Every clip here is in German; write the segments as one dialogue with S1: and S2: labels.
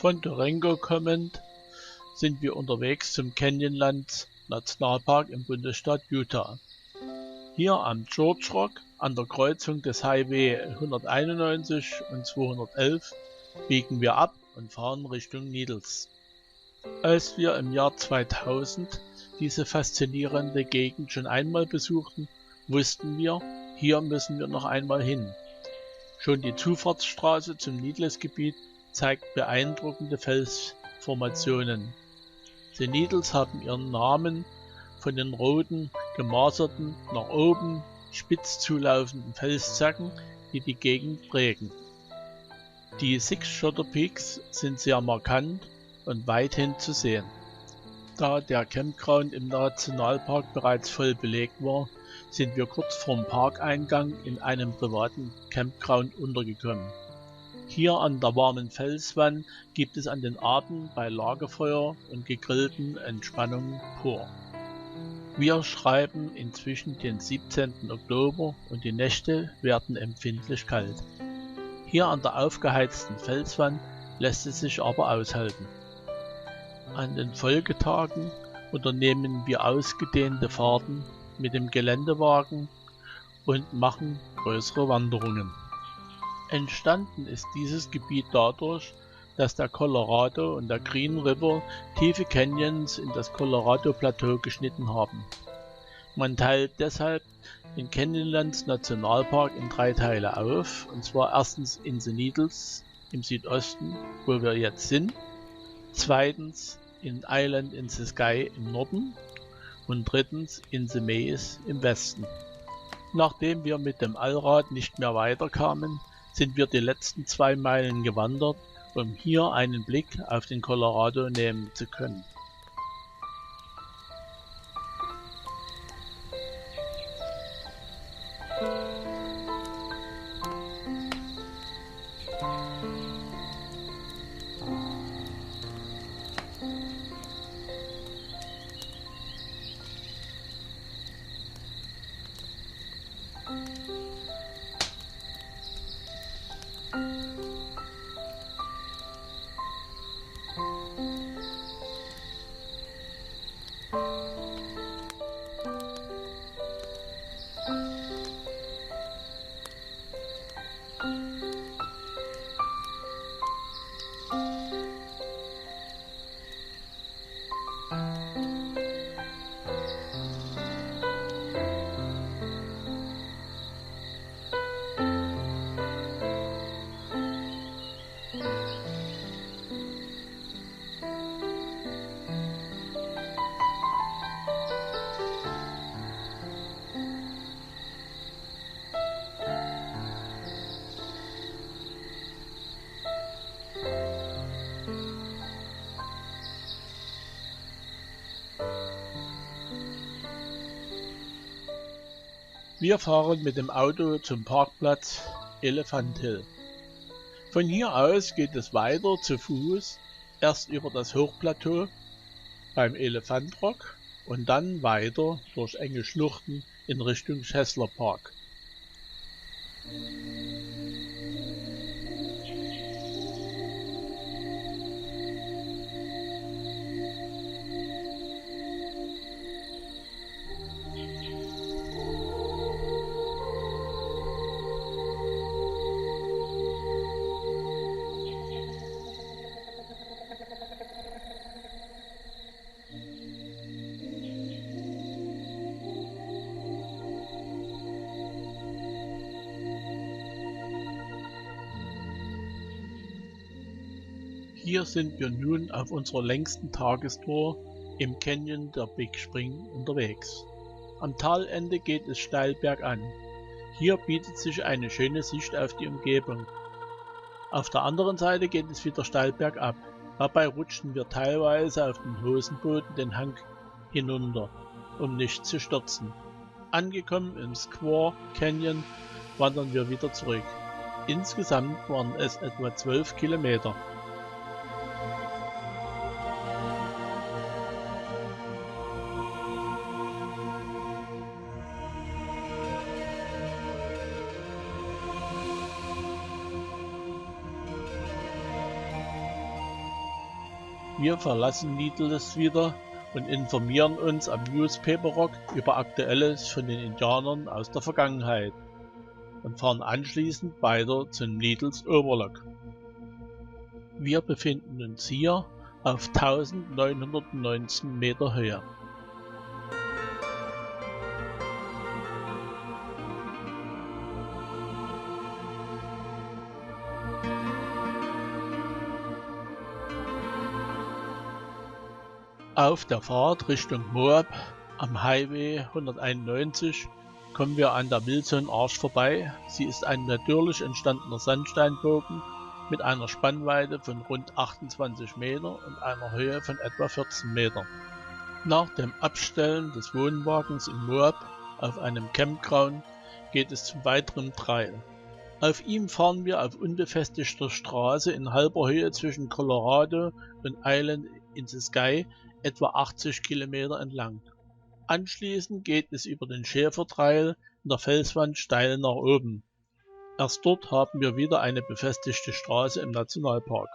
S1: Von Durango kommend sind wir unterwegs zum Canyonlands Nationalpark im Bundesstaat Utah. Hier am George Rock an der Kreuzung des Highway 191 und 211 biegen wir ab und fahren Richtung Needles. Als wir im Jahr 2000 diese faszinierende Gegend schon einmal besuchten, wussten wir, hier müssen wir noch einmal hin. Schon die Zufahrtsstraße zum Needles-Gebiet zeigt beeindruckende Felsformationen. Die Needles haben ihren Namen von den roten, gemaserten, nach oben spitz zulaufenden Felszacken, die die Gegend prägen. Die Six Shotter Peaks sind sehr markant und weithin zu sehen. Da der Campground im Nationalpark bereits voll belegt war, sind wir kurz vorm Parkeingang in einem privaten Campground untergekommen. Hier an der warmen Felswand gibt es an den Abend bei Lagerfeuer und gegrillten Entspannung pur. Wir schreiben inzwischen den 17. Oktober und die Nächte werden empfindlich kalt. Hier an der aufgeheizten Felswand lässt es sich aber aushalten. An den Folgetagen unternehmen wir ausgedehnte Fahrten mit dem Geländewagen und machen größere Wanderungen. Entstanden ist dieses Gebiet dadurch, dass der Colorado und der Green River tiefe Canyons in das Colorado-Plateau geschnitten haben. Man teilt deshalb den Canyonlands Nationalpark in 3 Teile auf, und zwar erstens in the Needles im Südosten, wo wir jetzt sind, zweitens in Island in the Sky im Norden und drittens in the Maze im Westen. Nachdem wir mit dem Allrad nicht mehr weiterkamen, sind wir die letzten 2 Meilen gewandert, um hier einen Blick auf den Colorado nehmen zu können. Wir fahren mit dem Auto zum Parkplatz Elephant Hill. Von hier aus geht es weiter zu Fuß, erst über das Hochplateau beim Elephant Rock und dann weiter durch enge Schluchten in Richtung Scheffler Park. Hier sind wir nun auf unserer längsten Tagestour im Canyon der Big Spring unterwegs. Am Talende geht es steil bergan. Hier bietet sich eine schöne Sicht auf die Umgebung. Auf der anderen Seite geht es wieder steil bergab. Dabei rutschen wir teilweise auf dem Hosenboden den Hang hinunter, um nicht zu stürzen. Angekommen im Squaw Canyon wandern wir wieder zurück. Insgesamt waren es etwa 12 Kilometer. Wir verlassen Needless wieder und informieren uns am Newspaper Rock über Aktuelles von den Indianern aus der Vergangenheit und fahren anschließend weiter zum Needles Overlook. Wir befinden uns hier auf 1919 Meter Höhe. Auf der Fahrt Richtung Moab am Highway 191 kommen wir an der Wilson Arch vorbei. Sie ist ein natürlich entstandener Sandsteinbogen mit einer Spannweite von rund 28 Meter und einer Höhe von etwa 14 Metern. Nach dem Abstellen des Wohnwagens in Moab auf einem Campground geht es zum weiteren Trail. Auf ihm fahren wir auf unbefestigter Straße in halber Höhe zwischen Colorado und Island in the Sky etwa 80 Kilometer entlang. Anschließend geht es über den Schäfertrail in der Felswand steil nach oben. Erst dort haben wir wieder eine befestigte Straße im Nationalpark.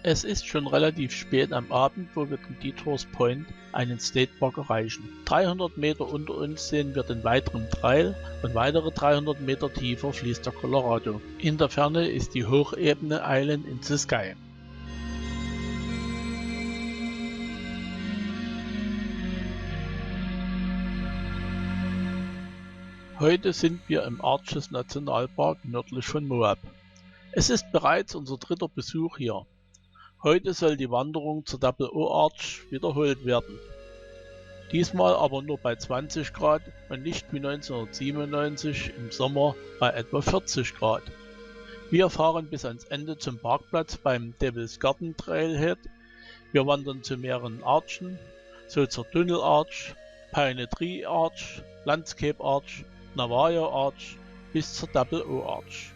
S1: Es ist schon relativ spät am Abend, wo wir den Detours Point, einen Statepark, erreichen. 300 Meter unter uns sehen wir den weiteren Trail und weitere 300 Meter tiefer fließt der Colorado. In der Ferne ist die Hochebene Island in the Sky. Heute sind wir im Arches Nationalpark nördlich von Moab. Es ist bereits unser dritter Besuch hier. Heute soll die Wanderung zur Double O Arch wiederholt werden. Diesmal aber nur bei 20 Grad und nicht wie 1997 im Sommer bei etwa 40 Grad. Wir fahren bis ans Ende zum Parkplatz beim Devil's Garden Trailhead. Wir wandern zu mehreren Archen, so zur Tunnel Arch, Pine Tree Arch, Landscape Arch, Navajo Arch bis zur Double O Arch.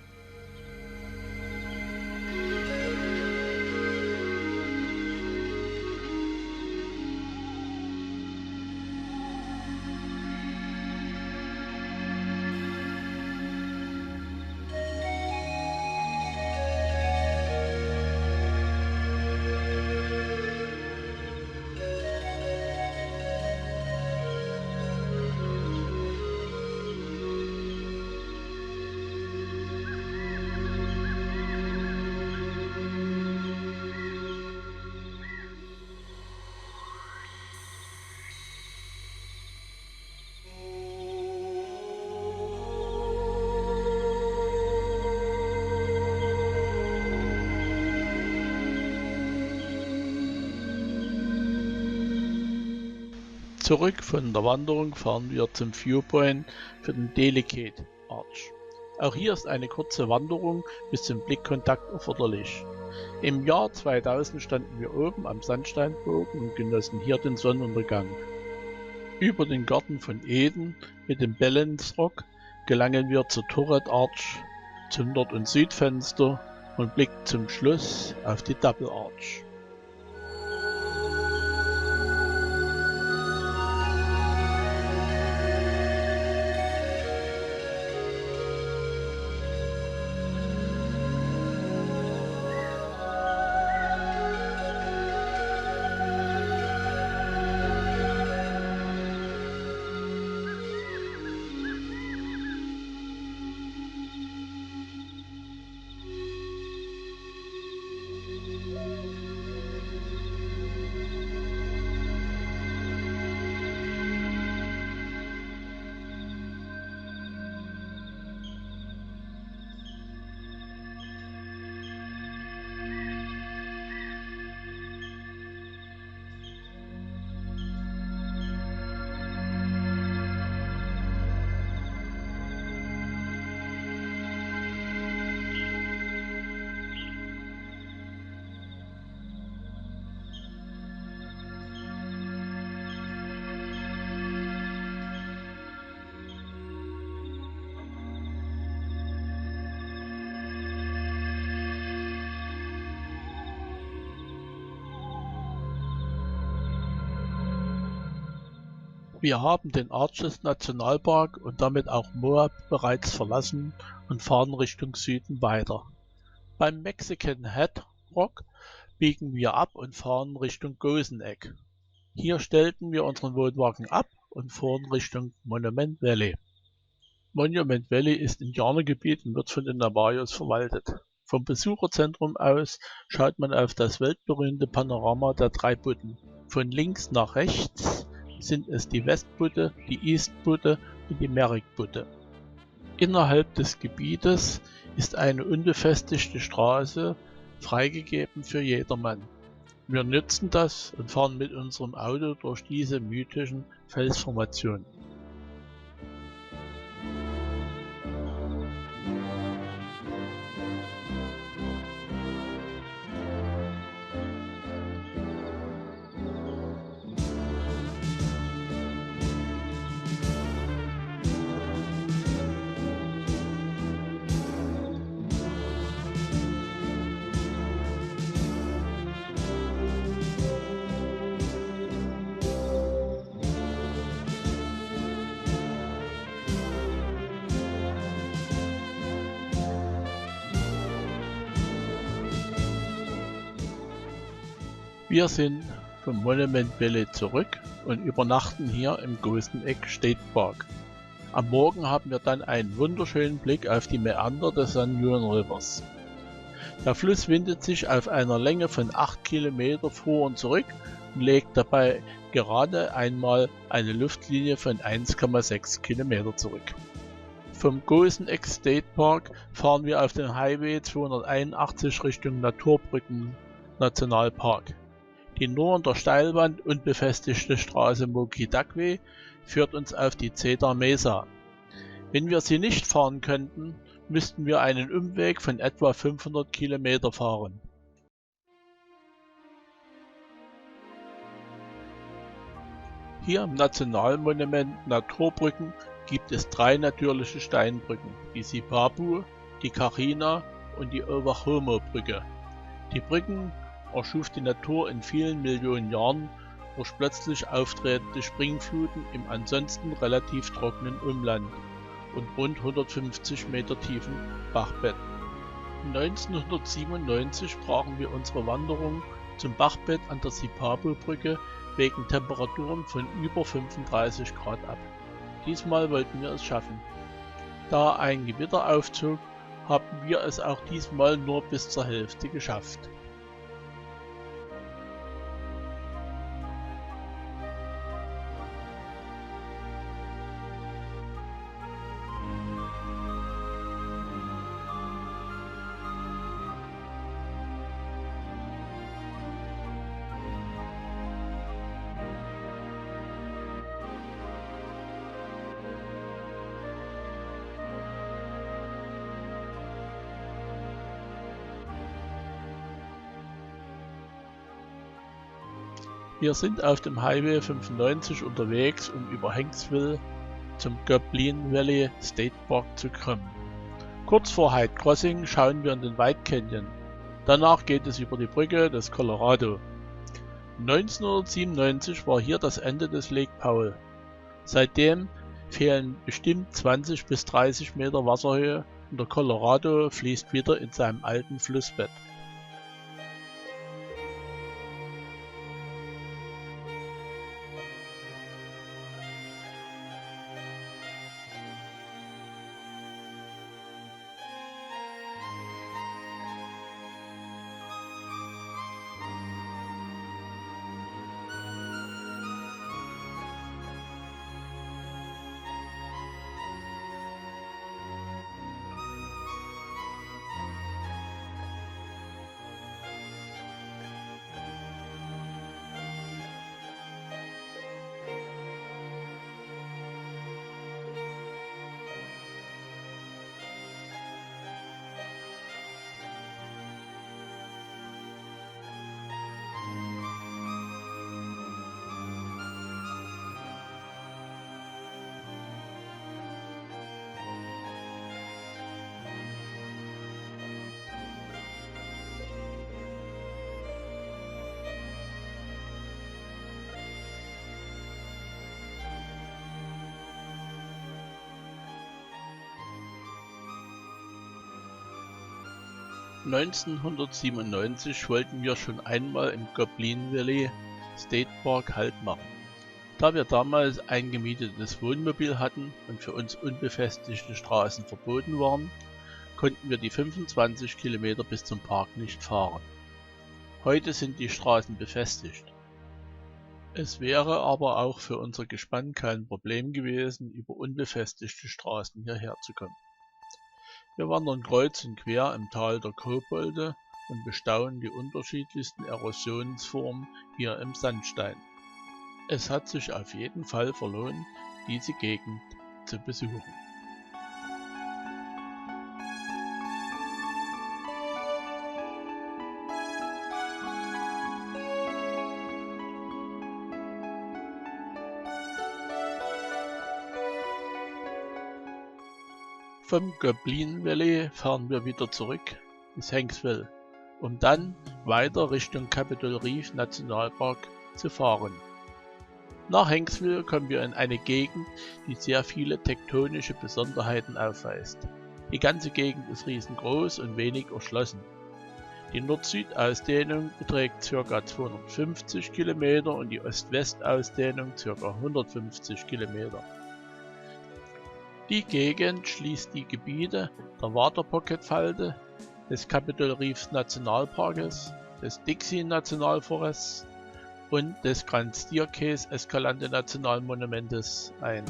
S1: Zurück von der Wanderung fahren wir zum Viewpoint für den Delicate Arch. Auch hier ist eine kurze Wanderung bis zum Blickkontakt erforderlich. Im Jahr 2000 standen wir oben am Sandsteinbogen und genossen hier den Sonnenuntergang. Über den Garten von Eden mit dem Balance Rock gelangen wir zur Turret Arch, zum Nord- und Südfenster und blicken zum Schluss auf die Double Arch. Wir haben den Arches Nationalpark und damit auch Moab bereits verlassen und fahren Richtung Süden weiter. Beim Mexican Head Rock biegen wir ab und fahren Richtung Goseneck. Hier stellten wir unseren Wohnwagen ab und fuhren Richtung Monument Valley. Monument Valley ist Indianergebiet und wird von den Navajos verwaltet. Vom Besucherzentrum aus schaut man auf das weltberühmte Panorama der drei Butten. Von links nach rechts sind es die Westbutte, die Eastbutte und die Merrick-Butte. Innerhalb des Gebietes ist eine unbefestigte Straße freigegeben für jedermann. Wir nutzen das und fahren mit unserem Auto durch diese mythischen Felsformationen. Wir sind vom Monument Valley zurück und übernachten hier im Goseneck State Park. Am Morgen haben wir dann einen wunderschönen Blick auf die Mäander des San Juan Rivers. Der Fluss windet sich auf einer Länge von 8 Kilometer vor und zurück und legt dabei gerade einmal eine Luftlinie von 1,6 Kilometer zurück. Vom Goseneck State Park fahren wir auf den Highway 281 Richtung Naturbrücken Nationalpark. Die nur an der Steilwand unbefestigte Straße Moki Dagwe führt uns auf die Cedar Mesa. Wenn wir sie nicht fahren könnten, müssten wir einen Umweg von etwa 500 Kilometer fahren. Hier im Nationalmonument Naturbrücken gibt es 3 natürliche Steinbrücken, die Sipapu, die Carina und die Ovajomo-Brücke. Die Brücken erschuf die Natur in vielen Millionen Jahren durch plötzlich auftretende Springfluten im ansonsten relativ trockenen Umland und rund 150 Meter tiefen Bachbett. 1997 brachen wir unsere Wanderung zum Bachbett an der Sipapu-Brücke wegen Temperaturen von über 35 Grad ab. Diesmal wollten wir es schaffen. Da ein Gewitter aufzog, haben wir es auch diesmal nur bis zur Hälfte geschafft. Wir sind auf dem Highway 95 unterwegs, um über Hanksville zum Goblin Valley State Park zu kommen. Kurz vor Hyde Crossing schauen wir in den White Canyon. Danach geht es über die Brücke des Colorado. 1997 war hier das Ende des Lake Powell. Seitdem fehlen bestimmt 20 bis 30 Meter Wasserhöhe und der Colorado fließt wieder in seinem alten Flussbett. (1997) wollten wir schon einmal im Goblin Valley State Park Halt machen. Da wir damals ein gemietetes Wohnmobil hatten und für uns unbefestigte Straßen verboten waren, konnten wir die 25 Kilometer bis zum Park nicht fahren. Heute sind die Straßen befestigt. Es wäre aber auch für unser Gespann kein Problem gewesen, über unbefestigte Straßen hierher zu kommen. Wir wandern kreuz und quer im Tal der Kobolde und bestaunen die unterschiedlichsten Erosionsformen hier im Sandstein. Es hat sich auf jeden Fall verlohnt, diese Gegend zu besuchen. Vom Goblin Valley fahren wir wieder zurück bis Hanksville, um dann weiter Richtung Capitol Reef Nationalpark zu fahren. Nach Hanksville kommen wir in eine Gegend, die sehr viele tektonische Besonderheiten aufweist. Die ganze Gegend ist riesengroß und wenig erschlossen. Die Nord-Süd-Ausdehnung beträgt ca. 250 km und die Ost-West-Ausdehnung ca. 150 km. Die Gegend schließt die Gebiete der Water-Pocket-Falde, des Capitol Reefs Nationalparkes, des Dixie Nationalforests und des Grand Staircase Escalante Nationalmonumentes ein.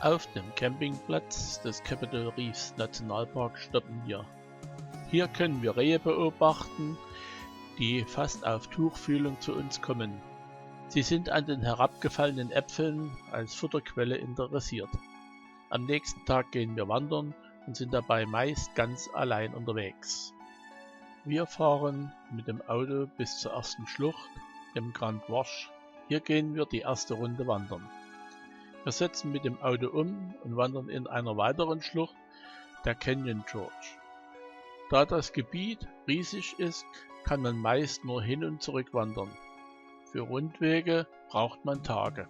S1: Auf dem Campingplatz des Capitol Reefs Nationalpark stoppen wir. Hier können wir Rehe beobachten, die fast auf Tuchfühlung zu uns kommen. Sie sind an den herabgefallenen Äpfeln als Futterquelle interessiert. Am nächsten Tag gehen wir wandern und sind dabei meist ganz allein unterwegs. Wir fahren mit dem Auto bis zur ersten Schlucht, dem Grand Wash. Hier gehen wir die erste Runde wandern. Wir setzen mit dem Auto um und wandern in einer weiteren Schlucht, der Canyon Gorge. Da das Gebiet riesig ist, kann man meist nur hin und zurück wandern. Für Rundwege braucht man Tage.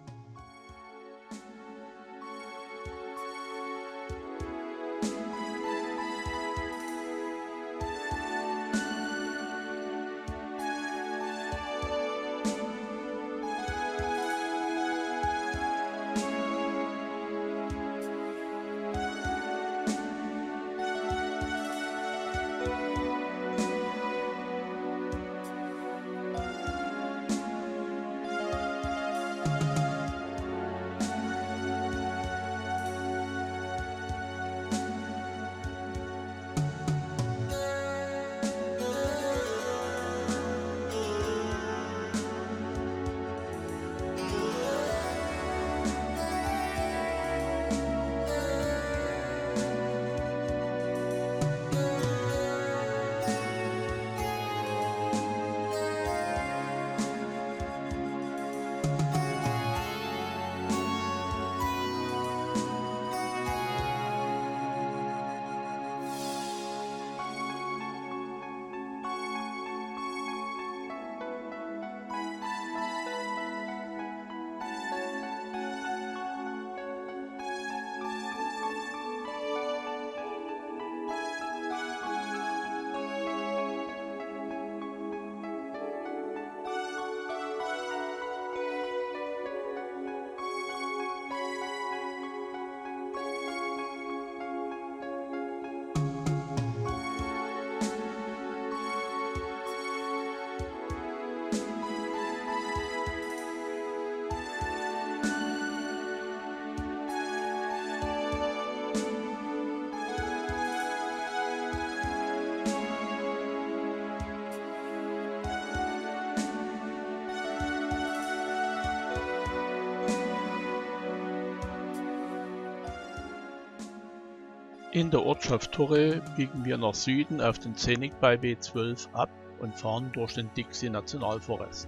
S1: In der Ortschaft Torre biegen wir nach Süden auf den Scenic Byway 12 ab und fahren durch den Dixie Nationalforest.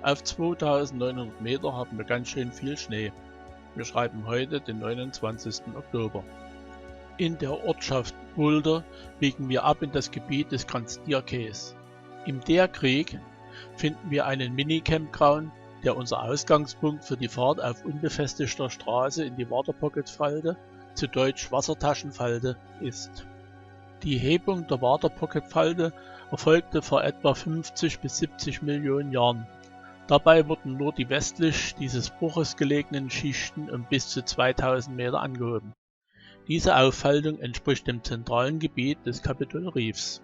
S1: Auf 2900 Meter haben wir ganz schön viel Schnee. Wir schreiben heute den 29. Oktober. In der Ortschaft Boulder biegen wir ab in das Gebiet des Grand Steer Cays. Im Deer Creek finden wir einen Mini-Campground, der unser Ausgangspunkt für die Fahrt auf unbefestigter Straße in die Waterpocket-Falte, zu Deutsch Wassertaschenfalte, ist. Die Hebung der Waterpocket-Falte erfolgte vor etwa 50 bis 70 Millionen Jahren. Dabei wurden nur die westlich dieses Bruches gelegenen Schichten um bis zu 2000 Meter angehoben. Diese Auffaltung entspricht dem zentralen Gebiet des Capitol Reefs.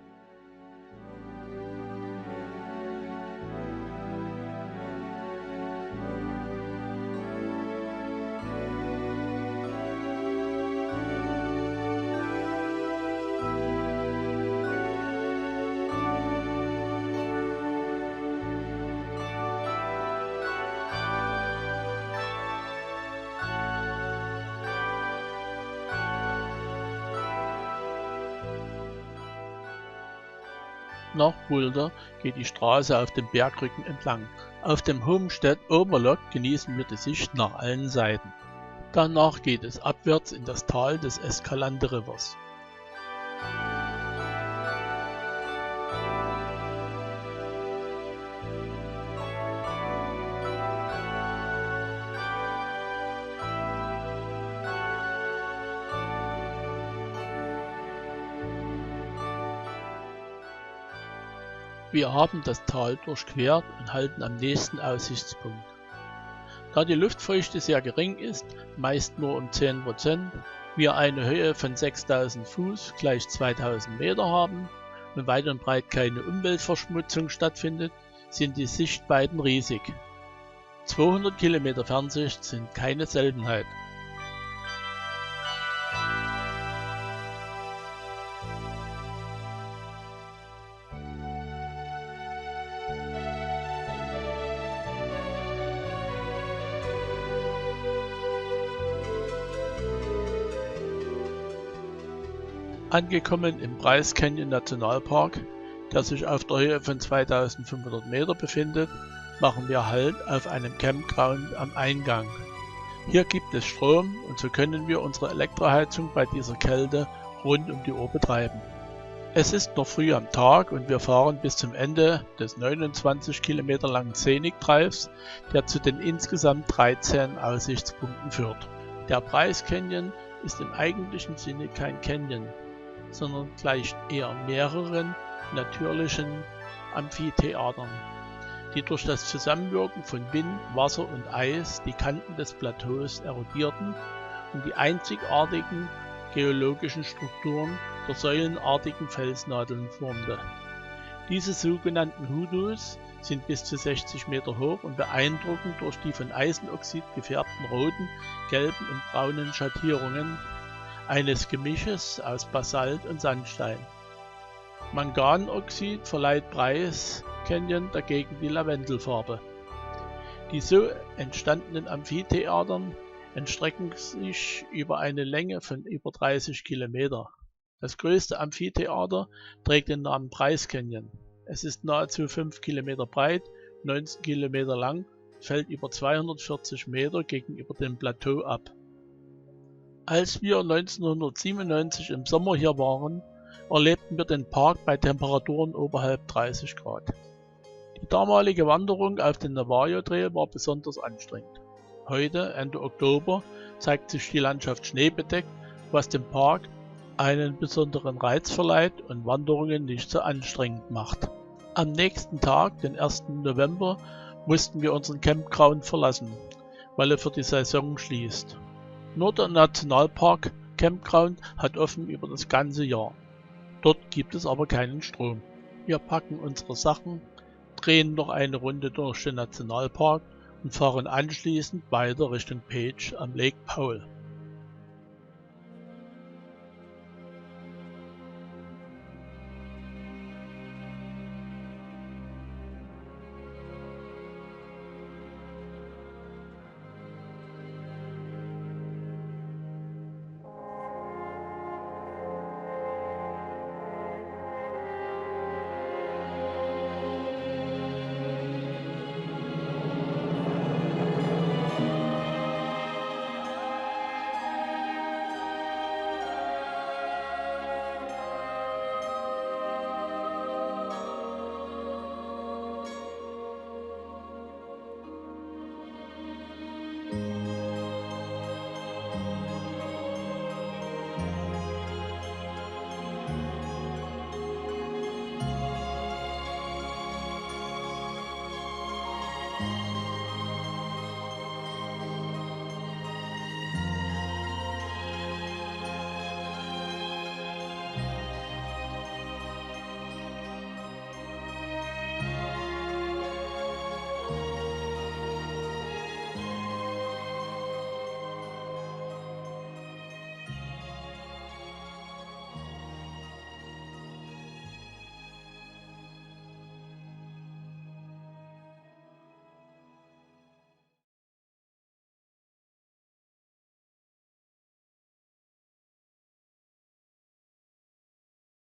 S1: Nach Boulder geht die Straße auf dem Bergrücken entlang. Auf dem Homestead Overlook genießen wir die Sicht nach allen Seiten. Danach geht es abwärts in das Tal des Escalante Rivers. Wir haben das Tal durchquert und halten am nächsten Aussichtspunkt. Da die Luftfeuchte sehr gering ist, meist nur um 10%, wir eine Höhe von 6000 Fuß gleich 2000 Meter haben und weit und breit keine Umweltverschmutzung stattfindet, sind die Sichtweiten riesig. 200 Kilometer Fernsicht sind keine Seltenheit. Angekommen im Bryce Canyon Nationalpark, der sich auf der Höhe von 2500 Meter befindet, machen wir Halt auf einem Campground am Eingang. Hier gibt es Strom und so können wir unsere Elektroheizung bei dieser Kälte rund um die Uhr betreiben. Es ist noch früh am Tag und wir fahren bis zum Ende des 29 Kilometer langen Scenic Drives, der zu den insgesamt 13 Aussichtspunkten führt. Der Bryce Canyon ist im eigentlichen Sinne kein Canyon, sondern gleicht eher mehreren natürlichen Amphitheatern, die durch das Zusammenwirken von Wind, Wasser und Eis die Kanten des Plateaus erodierten und die einzigartigen geologischen Strukturen der säulenartigen Felsnadeln formte. Diese sogenannten Hoodoos sind bis zu 60 Meter hoch und beeindrucken durch die von Eisenoxid gefärbten roten, gelben und braunen Schattierungen eines Gemisches aus Basalt und Sandstein. Manganoxid verleiht Bryce Canyon dagegen die Lavendelfarbe. Die so entstandenen Amphitheatern erstrecken sich über eine Länge von über 30 Kilometer. Das größte Amphitheater trägt den Namen Bryce Canyon. Es ist nahezu 5 Kilometer breit, 19 Kilometer lang, fällt über 240 Meter gegenüber dem Plateau ab. Als wir 1997 im Sommer hier waren, erlebten wir den Park bei Temperaturen oberhalb 30 Grad. Die damalige Wanderung auf den Navajo Trail war besonders anstrengend. Heute, Ende Oktober, zeigt sich die Landschaft schneebedeckt, was dem Park einen besonderen Reiz verleiht und Wanderungen nicht so anstrengend macht. Am nächsten Tag, den 1. November, mussten wir unseren Campground verlassen, weil er für die Saison schließt. Nur der Nationalpark Campground hat offen über das ganze Jahr. Dort gibt es aber keinen Strom. Wir packen unsere Sachen, drehen noch eine Runde durch den Nationalpark und fahren anschließend weiter Richtung Page am Lake Powell.